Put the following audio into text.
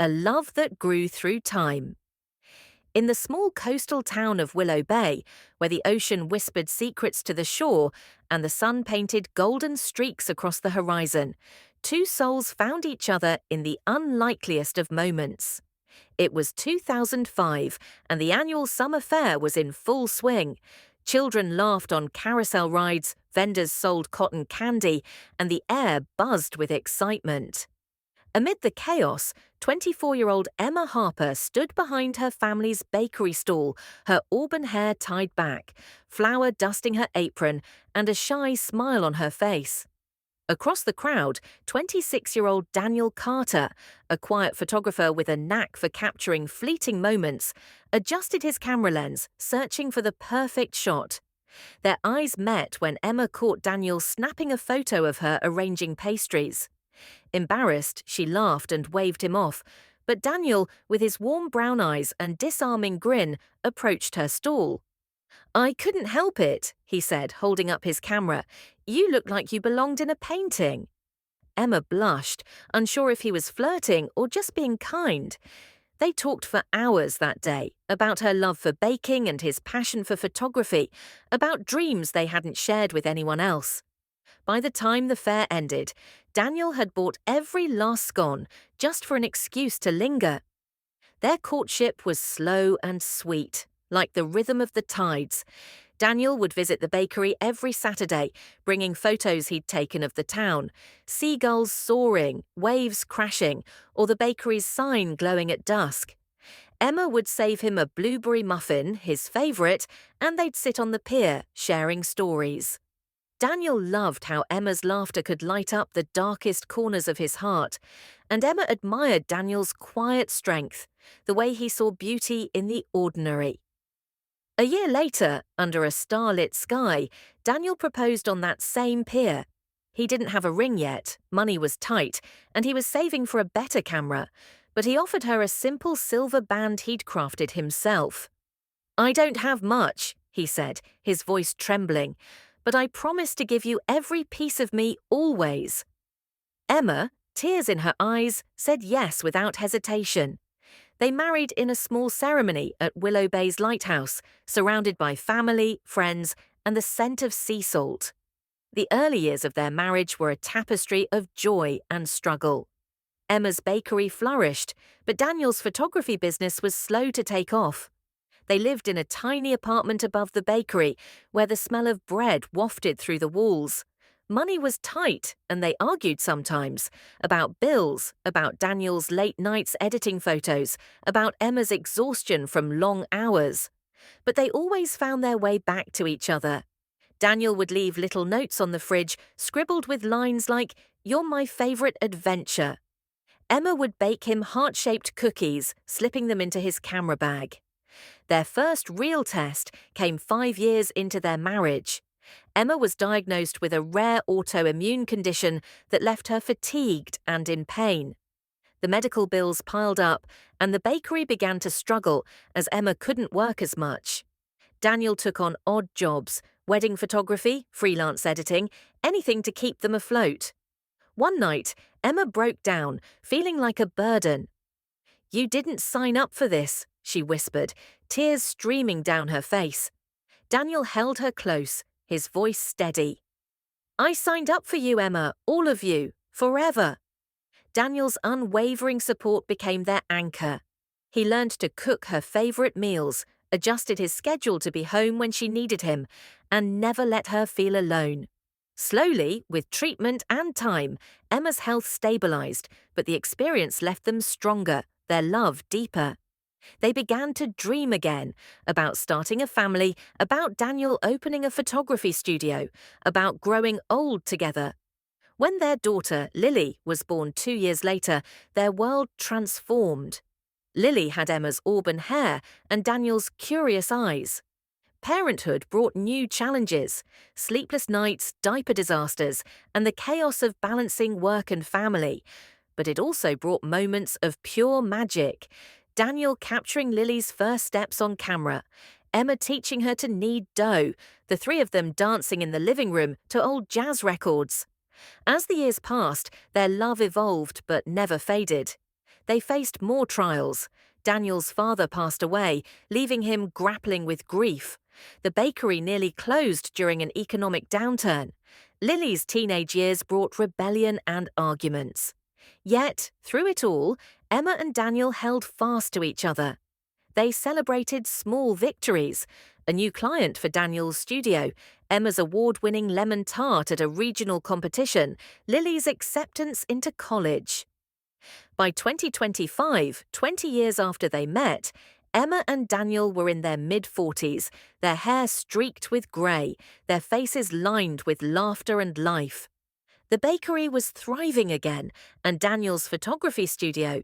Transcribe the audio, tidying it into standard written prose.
A love that grew through time. In the small coastal town of Willow Bay, where the ocean whispered secrets to the shore and the sun painted golden streaks across the horizon, two souls found each other in the unlikeliest of moments. It was 2005, and the annual summer fair was in full swing. Children laughed on carousel rides, vendors sold cotton candy, and the air buzzed with excitement. Amid the chaos, 24-year-old Emma Harper stood behind her family's bakery stall, her auburn hair tied back, flour dusting her apron, and a shy smile on her face. Across the crowd, 26-year-old Daniel Carter, a quiet photographer with a knack for capturing fleeting moments, adjusted his camera lens, searching for the perfect shot. Their eyes met when Emma caught Daniel snapping a photo of her arranging pastries. Embarrassed, she laughed and waved him off, but Daniel, with his warm brown eyes and disarming grin, approached her stall. "I couldn't help it," he said, holding up his camera. "You look like you belonged in a painting." Emma blushed, unsure if he was flirting or just being kind. They talked for hours that day, about her love for baking and his passion for photography, about dreams they hadn't shared with anyone else. By the time the fair ended, Daniel had bought every last scone just for an excuse to linger. Their courtship was slow and sweet, like the rhythm of the tides. Daniel would visit the bakery every Saturday, bringing photos he'd taken of the town, seagulls soaring, waves crashing, or the bakery's sign glowing at dusk. Emma would save him a blueberry muffin, his favorite, and they'd sit on the pier, sharing stories. Daniel loved how Emma's laughter could light up the darkest corners of his heart, and Emma admired Daniel's quiet strength, the way he saw beauty in the ordinary. A year later, under a starlit sky, Daniel proposed on that same pier. He didn't have a ring yet, money was tight, and he was saving for a better camera, but he offered her a simple silver band he'd crafted himself. "I don't have much," he said, his voice trembling, "but I promise to give you every piece of me always." Emma, tears in her eyes, said yes without hesitation. They married in a small ceremony at Willow Bay's lighthouse, surrounded by family, friends, and the scent of sea salt. The early years of their marriage were a tapestry of joy and struggle. Emma's bakery flourished, but Daniel's photography business was slow to take off. They lived in a tiny apartment above the bakery, where the smell of bread wafted through the walls. Money was tight, and they argued sometimes about bills, about Daniel's late nights editing photos, about Emma's exhaustion from long hours. But they always found their way back to each other. Daniel would leave little notes on the fridge, scribbled with lines like, "You're my favorite adventure." Emma would bake him heart-shaped cookies, slipping them into his camera bag. Their first real test came 5 years into their marriage. Emma was diagnosed with a rare autoimmune condition that left her fatigued and in pain. The medical bills piled up, and the bakery began to struggle as Emma couldn't work as much. Daniel took on odd jobs, wedding photography, freelance editing, anything to keep them afloat. One night, Emma broke down, feeling like a burden. "You didn't sign up for this," she whispered, tears streaming down her face. Daniel held her close, his voice steady. "I signed up for you, Emma, all of you, forever." Daniel's unwavering support became their anchor. He learned to cook her favorite meals, adjusted his schedule to be home when she needed him, and never let her feel alone. Slowly, with treatment and time, Emma's health stabilized, but the experience left them stronger, their love deeper. They began to dream again, about starting a family, about Daniel opening a photography studio, about growing old together. When their daughter, Lily, was born 2 years later, their world transformed. Lily had Emma's auburn hair and Daniel's curious eyes. Parenthood brought new challenges: sleepless nights, diaper disasters, and the chaos of balancing work and family. But it also brought moments of pure magic. Daniel capturing Lily's first steps on camera, Emma teaching her to knead dough, the three of them dancing in the living room to old jazz records. As the years passed, their love evolved but never faded. They faced more trials. Daniel's father passed away, leaving him grappling with grief. The bakery nearly closed during an economic downturn. Lily's teenage years brought rebellion and arguments. Yet, through it all, Emma and Daniel held fast to each other. They celebrated small victories: a new client for Daniel's studio, Emma's award-winning lemon tart at a regional competition, Lily's acceptance into college. By 2025, 20 years after they met, Emma and Daniel were in their mid-40s, their hair streaked with grey, their faces lined with laughter and life. The bakery was thriving again, and Daniel's photography studio,